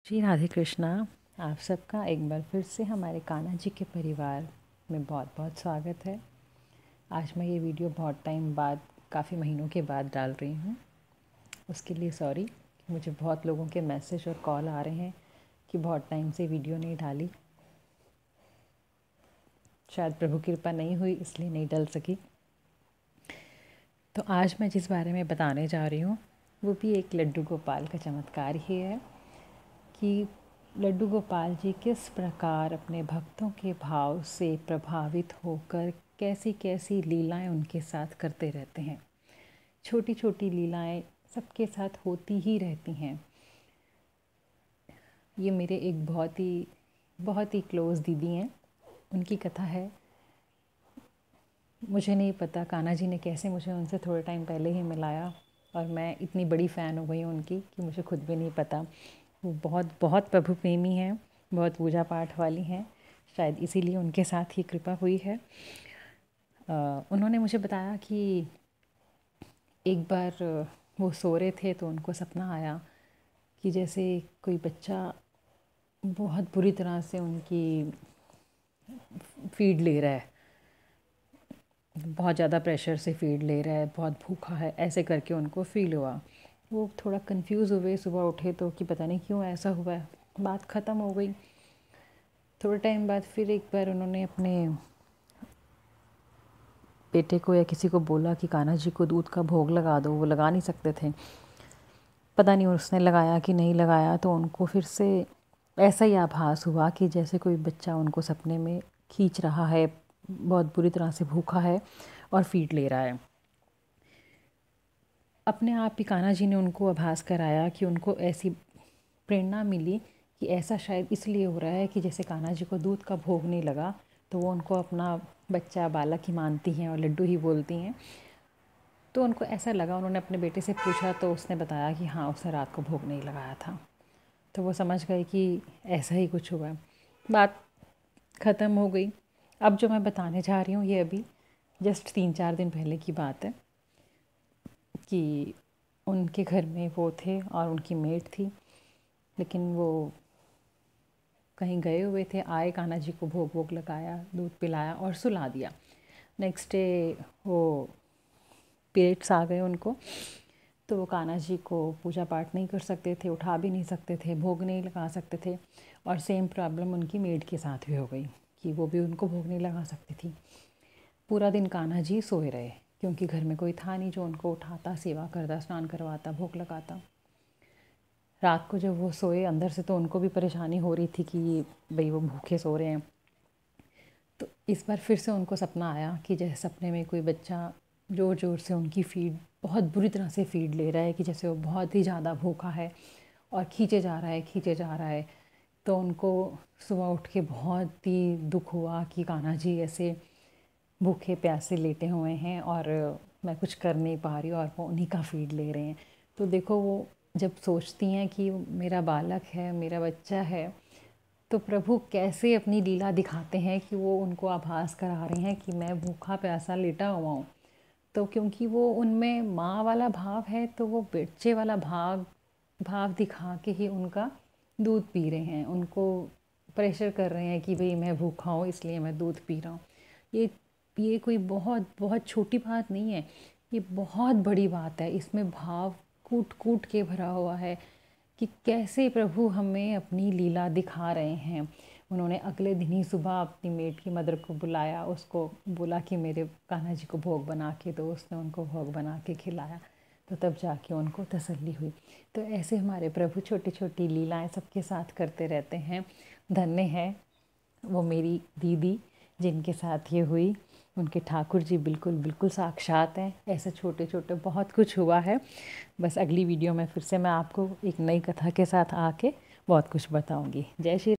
श्री राधे कृष्णा। आप सबका एक बार फिर से हमारे कान्हा जी के परिवार में बहुत बहुत स्वागत है। आज मैं ये वीडियो बहुत टाइम बाद, काफ़ी महीनों के बाद डाल रही हूँ। उसके लिए सॉरी। मुझे बहुत लोगों के मैसेज और कॉल आ रहे हैं कि बहुत टाइम से वीडियो नहीं डाली। शायद प्रभु की कृपा नहीं हुई, इसलिए नहीं डल सकी। तो आज मैं जिस बारे में बताने जा रही हूँ वो भी एक लड्डू गोपाल का चमत्कार ही है कि लड्डू गोपाल जी किस प्रकार अपने भक्तों के भाव से प्रभावित होकर कैसी कैसी लीलाएं उनके साथ करते रहते हैं। छोटी छोटी लीलाएं सबके साथ होती ही रहती हैं। ये मेरे एक बहुत ही क्लोज़ दीदी हैं। उनकी कथा है। मुझे नहीं पता कान्हा जी ने कैसे मुझे उनसे थोड़े टाइम पहले ही मिलाया और मैं इतनी बड़ी फ़ैन हो गई हूँ उनकी कि मुझे खुद भी नहीं पता। वो बहुत बहुत प्रभु प्रेमी हैं, बहुत पूजा पाठ वाली हैं। शायद इसीलिए उनके साथ ही कृपा हुई है। उन्होंने मुझे बताया कि एक बार वो सो रहे थे तो उनको सपना आया कि जैसे कोई बच्चा बहुत बुरी तरह से उनकी फीड ले रहा है, बहुत ज़्यादा प्रेशर से फीड ले रहा है, बहुत भूखा है, ऐसे करके उनको फ़ील हुआ। वो थोड़ा कंफ्यूज हुए, सुबह उठे तो कि पता नहीं क्यों ऐसा हुआ है। बात ख़त्म हो गई। थोड़े टाइम बाद फिर एक बार उन्होंने अपने बेटे को या किसी को बोला कि कान्हा जी को दूध का भोग लगा दो। वो लगा नहीं सकते थे, पता नहीं उसने लगाया कि नहीं लगाया। तो उनको फिर से ऐसा ही आभास हुआ कि जैसे कोई बच्चा उनको सपने में खींच रहा है, बहुत बुरी तरह से भूखा है और फीड ले रहा है। अपने आप ही कान्हा जी ने उनको आभास कराया कि उनको ऐसी प्रेरणा मिली कि ऐसा शायद इसलिए हो रहा है कि जैसे कान्हा जी को दूध का भोग नहीं लगा तो वो उनको अपना बच्चा बालक ही मानती हैं और लड्डू ही बोलती हैं। तो उनको ऐसा लगा। उन्होंने अपने बेटे से पूछा तो उसने बताया कि हाँ, उसने रात को भोग नहीं लगाया था। तो वो समझ गए कि ऐसा ही कुछ हुआ। बात ख़त्म हो गई। अब जो मैं बताने जा रही हूँ ये अभी जस्ट 3-4 दिन पहले की बात है कि उनके घर में वो थे और उनकी मेड थी, लेकिन वो कहीं गए हुए थे। आए, कान्हा जी को भोग वोग लगाया, दूध पिलाया और सुला दिया। नेक्स्ट डे वो पीरियड्स आ गए उनको। तो वो कान्हा जी को पूजा पाठ नहीं कर सकते थे, उठा भी नहीं सकते थे, भोग नहीं लगा सकते थे। और सेम प्रॉब्लम उनकी मेड के साथ भी हो गई कि वो भी उनको भोग नहीं लगा सकती थी। पूरा दिन कान्हा जी सोए रहे क्योंकि घर में कोई था नहीं जो उनको उठाता, सेवा करता, स्नान करवाता, भोग लगाता। रात को जब वो सोए, अंदर से तो उनको भी परेशानी हो रही थी कि भाई वो भूखे सो रहे हैं। तो इस बार फिर से उनको सपना आया कि जैसे सपने में कोई बच्चा ज़ोर ज़ोर से उनकी फीड, बहुत बुरी तरह से फीड ले रहा है कि जैसे वो बहुत ही ज़्यादा भूखा है और खींचे जा रहा है, खींचे जा रहा है। तो उनको सुबह उठ के बहुत ही दुख हुआ कि कान्हा जी ऐसे भूखे प्यासे लेटे हुए हैं और मैं कुछ कर नहीं पा रही हूँ और वो उन्हीं का फीड ले रहे हैं। तो देखो, वो जब सोचती हैं कि मेरा बालक है, मेरा बच्चा है, तो प्रभु कैसे अपनी लीला दिखाते हैं कि वो उनको आभास करा रहे हैं कि मैं भूखा प्यासा लेटा हुआ हूँ। तो क्योंकि वो उनमें माँ वाला भाव है तो वो बच्चे वाला भाव दिखा के ही उनका दूध पी रहे हैं। उनको प्रेशर कर रहे हैं कि भाई मैं भूखा हूँ इसलिए मैं दूध पी रहा हूँ। ये कोई बहुत बहुत छोटी बात नहीं है, ये बहुत बड़ी बात है। इसमें भाव कूट कूट के भरा हुआ है कि कैसे प्रभु हमें अपनी लीला दिखा रहे हैं। उन्होंने अगले दिन ही सुबह अपनी मेड की मदर को बुलाया, उसको बोला कि मेरे कान्हा जी को भोग बना के दो। उसने उनको भोग बना के खिलाया, तो तब जाके उनको तसल्ली हुई। तो ऐसे हमारे प्रभु छोटी छोटी लीलाएं सबके साथ करते रहते हैं। धन्य है वो मेरी दीदी जिनके साथ ये हुई। उनके ठाकुर जी बिल्कुल बिल्कुल साक्षात हैं। ऐसे छोटे छोटे बहुत कुछ हुआ है। बस अगली वीडियो में फिर से मैं आपको एक नई कथा के साथ आके बहुत कुछ बताऊंगी। जय श्री